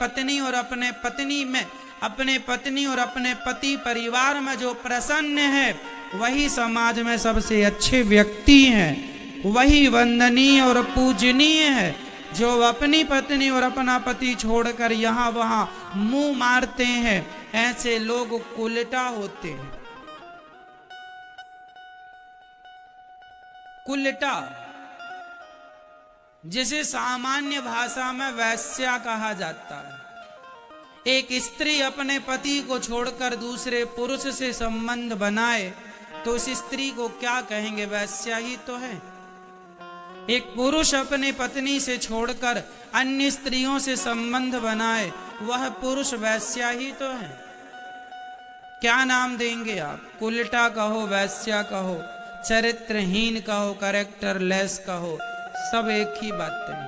पत्नी और अपने पत्नी और अपने पति परिवार में जो प्रसन्न है वही समाज में सबसे अच्छे व्यक्ति हैं, वही वंदनीय और पूजनीय है। जो अपनी पत्नी और अपना पति छोड़कर यहाँ वहाँ मुंह मारते हैं, ऐसे लोग कुलटा होते हैं। कुलटा, जिसे सामान्य भाषा में वैश्या कहा जाता है। एक स्त्री अपने पति को छोड़कर दूसरे पुरुष से संबंध बनाए तो उस स्त्री को क्या कहेंगे? वैश्या ही तो है। एक पुरुष अपने पत्नी से छोड़कर अन्य स्त्रियों से संबंध बनाए, वह पुरुष वैश्या ही तो है। क्या नाम देंगे आप? कुलटा कहो, वैश्या कहो, चरित्रहीन कहो, कैरेक्टरलेस कहो, सब एक ही बात है।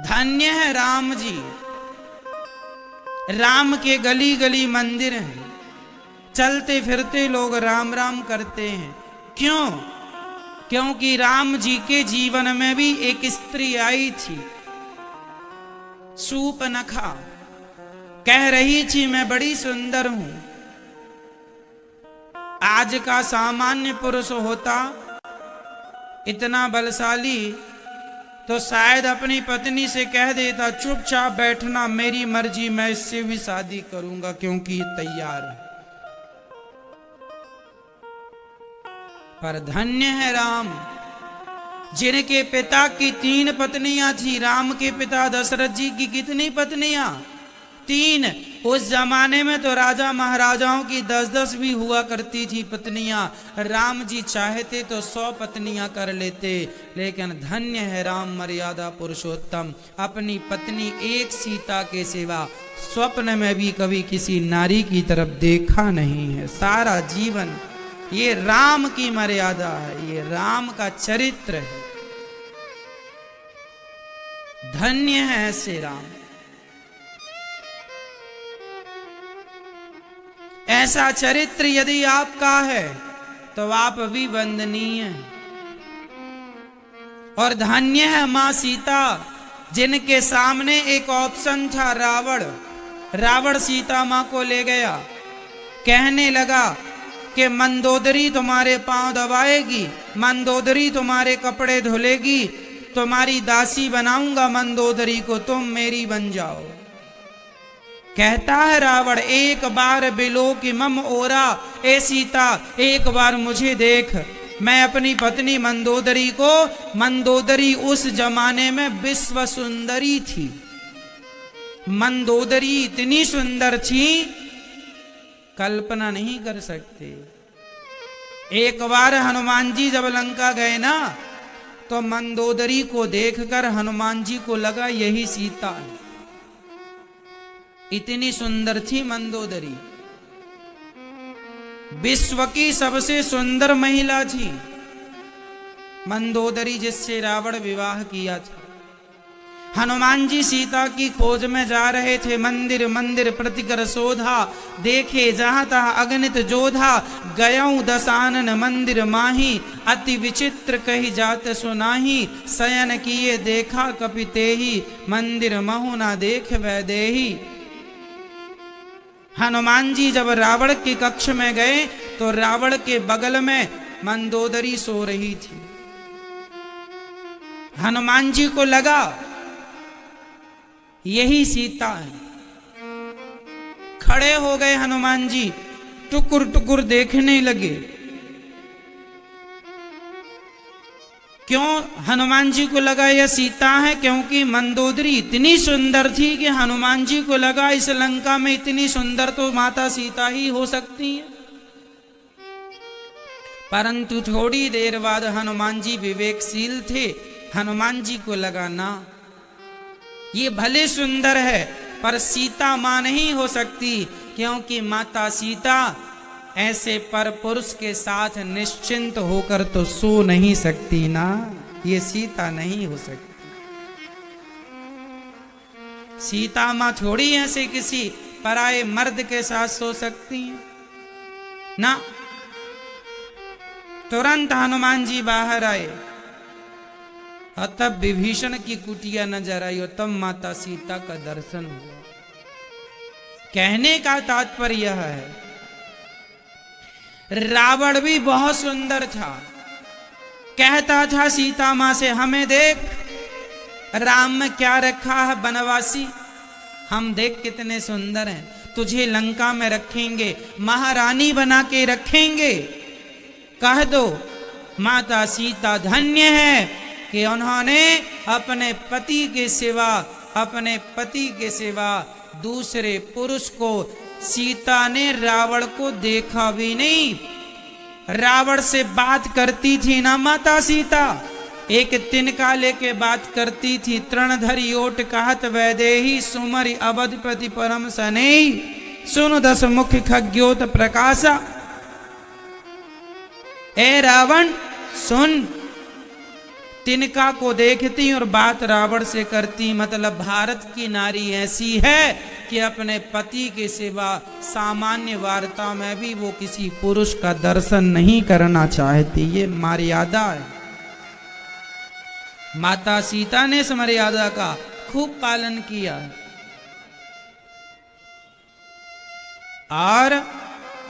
धन्य है राम जी। राम के गली गली मंदिर हैं, चलते फिरते लोग राम राम करते हैं। क्यों? क्योंकि राम जी के जीवन में भी एक स्त्री आई थी, सूपनखा, कह रही थी मैं बड़ी सुंदर हूं। आज का सामान्य पुरुष होता इतना बलशाली तो शायद अपनी पत्नी से कह देता चुपचाप बैठना, मेरी मर्जी, मैं इससे भी शादी करूंगा क्योंकि ये तैयार है। पर धन्य है राम, जिनके पिता की 3 पत्नियां थी। राम के पिता दशरथ जी की कितनी पत्नियां? 3। उस जमाने में तो राजा महाराजाओं की 10-10 भी हुआ करती थी पत्नियां। राम जी चाहते तो 100 पत्नियां कर लेते, लेकिन धन्य है राम मर्यादा पुरुषोत्तम, अपनी पत्नी एक सीता के सिवा स्वप्न में भी कभी किसी नारी की तरफ देखा नहीं है। सारा जीवन ये राम की मर्यादा है, ये राम का चरित्र है। धन्य है ऐसे राम। ऐसा चरित्र यदि आपका है तो आप भी वंदनीय हैं। और धन्य है मां सीता, जिनके सामने एक ऑप्शन था रावण। रावण सीता मां को ले गया, कहने लगा कि मंदोदरी तुम्हारे पांव दबाएगी, मंदोदरी तुम्हारे कपड़े धुलेगी, तुम्हारी दासी बनाऊंगा मंदोदरी को, तुम मेरी बन जाओ। कहता है रावण, एक बार बिलो की मम ओरा, ए सीता एक बार मुझे देख, मैं अपनी पत्नी मंदोदरी को, मंदोदरी उस जमाने में विश्व सुंदरी थी। मंदोदरी इतनी सुंदर थी कल्पना नहीं कर सकते। एक बार हनुमान जी जब लंका गए ना, तो मंदोदरी को देखकर हनुमान जी को लगा यही सीता है। इतनी सुंदर थी मंदोदरी, विश्व की सबसे सुंदर महिला थी मंदोदरी, जिससे रावण विवाह किया था। हनुमान जी सीता की खोज में जा रहे थे, मंदिर मंदिर प्रतिकर शोधा, देखे जहां तहां अगणित जोधा, गयऊ दशानन मंदिर माही, अति विचित्र कही जात सुनाही, शयन किए देखा कपितेही, मंदिर महु ना देख वैदेही। हनुमान जी जब रावण के कक्ष में गए तो रावण के बगल में मंदोदरी सो रही थी। हनुमान जी को लगा यही सीता है। खड़े हो गए हनुमान जी, टुकुर टुकुर देखने लगे। क्यों हनुमान जी को लगा यह सीता है? क्योंकि मंदोदरी इतनी सुंदर थी कि हनुमान जी को लगा इस लंका में इतनी सुंदर तो माता सीता ही हो सकती है। परंतु थोड़ी देर बाद हनुमान जी विवेकशील थे, हनुमान जी को लगा ना, ये भले सुंदर है पर सीता मां नहीं हो सकती, क्योंकि माता सीता ऐसे पर पुरुष के साथ निश्चिंत होकर तो सो नहीं सकती ना, ये सीता नहीं हो सकती। सीता मां थोड़ी ऐसे किसी पराये मर्द के साथ सो सकती हैं ना। तुरंत हनुमान जी बाहर आए, और तब विभीषण की कुटिया नजर आई और तब माता सीता का दर्शन हुआ। कहने का तात्पर्य यह है, रावण भी बहुत सुंदर था। कहता था सीता मां से, हमें देख राम में क्या रखा है बनवासी, हम देख कितने सुंदर हैं, तुझे लंका में रखेंगे, महारानी बना के रखेंगे। कह दो माता सीता धन्य है कि उन्होंने अपने पति के सिवा दूसरे पुरुष को, सीता ने रावण को देखा भी नहीं। रावण से बात करती थी ना माता सीता, एक तिनका लेके बात करती थी। तृणधरी ओट कहत वैदेही, सुमरि अवधपति परम सनेही, सुन दस मुख खग्योत प्रकाशा। ए रावण सुन, तिनका को देखती और बात रावण से करती। मतलब भारत की नारी ऐसी है कि अपने पति के सिवा सामान्य वार्ता में भी वो किसी पुरुष का दर्शन नहीं करना चाहती। ये मर्यादा है। माता सीता ने इस मर्यादा का खूब पालन किया और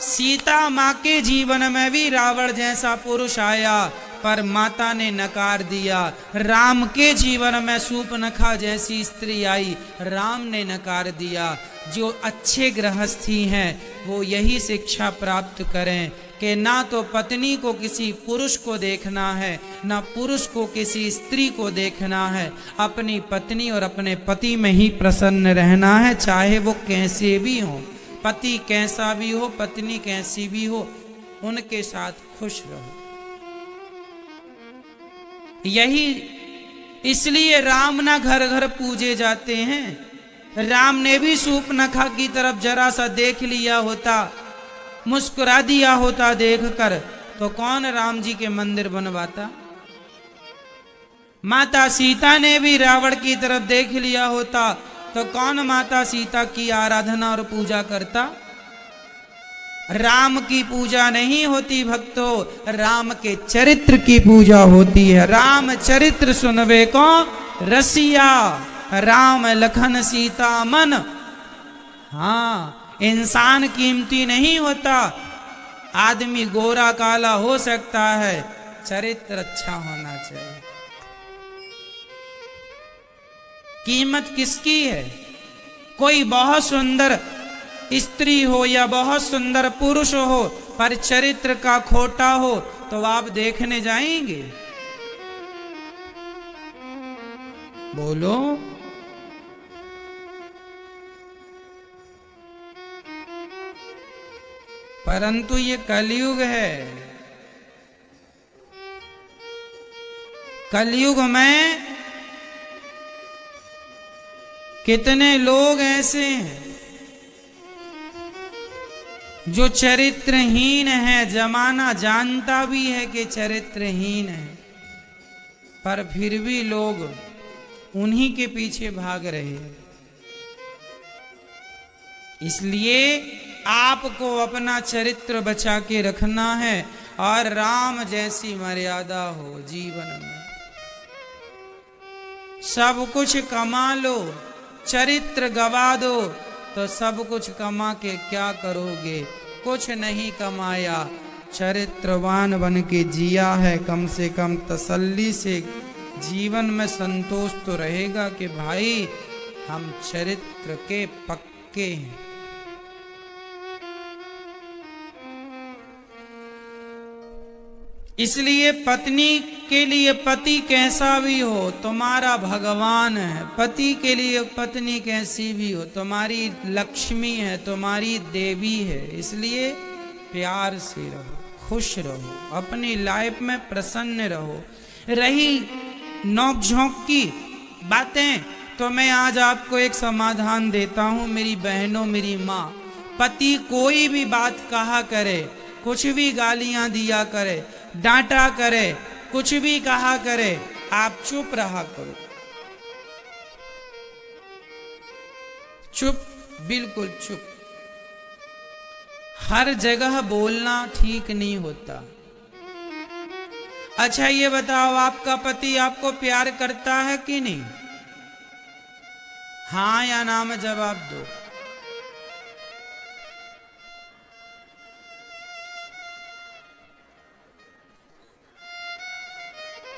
सीता मां के जीवन में भी रावण जैसा पुरुष आया, पर माता ने नकार दिया। राम के जीवन में शूर्पणखा जैसी स्त्री आई, राम ने नकार दिया। जो अच्छे गृहस्थी हैं वो यही शिक्षा प्राप्त करें कि ना तो पत्नी को किसी पुरुष को देखना है, ना पुरुष को किसी स्त्री को देखना है। अपनी पत्नी और अपने पति में ही प्रसन्न रहना है, चाहे वो कैसे भी हो। पति कैसा भी हो, पत्नी कैसी भी हो, उनके साथ खुश रहो। यही इसलिए राम ना घर घर पूजे जाते हैं। राम ने भी शूर्पणखा की तरफ जरा सा देख लिया होता, मुस्कुरा दिया होता देखकर, तो कौन राम जी के मंदिर बनवाता। माता सीता ने भी रावण की तरफ देख लिया होता तो कौन माता सीता की आराधना और पूजा करता। राम की पूजा नहीं होती भक्तों, राम के चरित्र की पूजा होती है। राम चरित्र सुनवे को रसिया, राम लखन सीता मन। हाँ, इंसान कीमती नहीं होता। आदमी गोरा काला हो सकता है, चरित्र अच्छा होना चाहिए। कीमत किसकी है? कोई बहुत सुंदर स्त्री हो या बहुत सुंदर पुरुष हो, पर चरित्र का खोटा हो तो आप देखने जाएंगे? बोलो। परंतु ये कलयुग है। कलयुग में कितने लोग ऐसे हैं जो चरित्रहीन है। जमाना जानता भी है कि चरित्रहीन है, पर फिर भी लोग उन्हीं के पीछे भाग रहे हैं। इसलिए आपको अपना चरित्र बचा के रखना है और राम जैसी मर्यादा हो जीवन में। सब कुछ कमा लो, चरित्र गवा दो तो सब कुछ कमा के क्या करोगे? कुछ नहीं कमाया, चरित्रवान बन के जिया है। कम से कम तसल्ली से जीवन में संतोष तो रहेगा कि भाई हम चरित्र के पक्के हैं। इसलिए पत्नी के लिए पति कैसा भी हो तुम्हारा भगवान है, पति के लिए पत्नी कैसी भी हो तुम्हारी लक्ष्मी है, तुम्हारी देवी है। इसलिए प्यार से रहो, खुश रहो, अपनी लाइफ में प्रसन्न रहो। रही नोक झोंक की बातें तो मैं आज आपको एक समाधान देता हूं। मेरी बहनों, मेरी माँ, पति कोई भी बात कहा करे, कुछ भी गालियां दिया करे, डांटा करे, कुछ भी कहा करे, आप चुप रहा करो। चुप, बिल्कुल चुप। हर जगह बोलना ठीक नहीं होता। अच्छा ये बताओ, आपका पति आपको प्यार करता है कि नहीं? हाँ या ना में जवाब दो।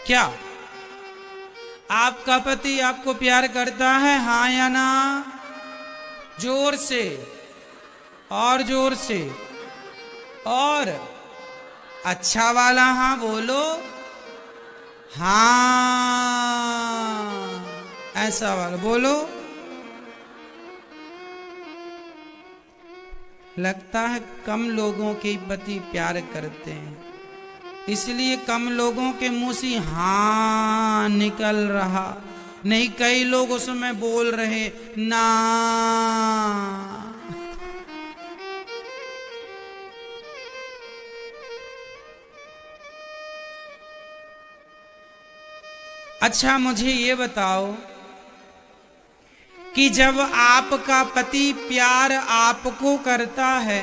क्या आपका पति आपको प्यार करता है? हाँ या ना? जोर से, और जोर से, और अच्छा वाला हाँ बोलो। हाँ ऐसा वाला बोलो। लगता है कम लोगों के पति प्यार करते हैं, इसलिए कम लोगों के मुंह से हाँ निकल रहा, नहीं कई लोग उसमें बोल रहे ना। अच्छा मुझे ये बताओ कि जब आपका पति प्यार आपको करता है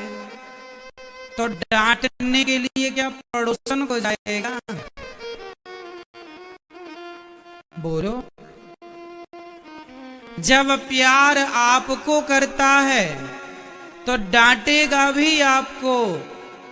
तो डांटने के लिए क्या पड़ोसन को जाएगा? बोलो। जब प्यार आपको करता है तो डांटेगा भी आपको।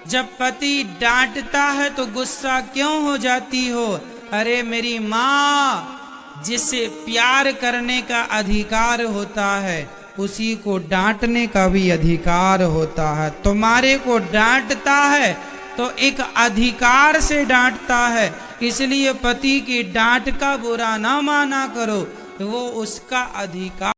जब पति डांटता है तो गुस्सा क्यों हो जाती हो? अरे मेरी माँ, जिसे प्यार करने का अधिकार होता है उसी को डांटने का भी अधिकार होता है। तुम्हारे को डांटता है तो एक अधिकार से डांटता है, इसलिए पति की डांट का बुरा ना माना करो, वो उसका अधिकार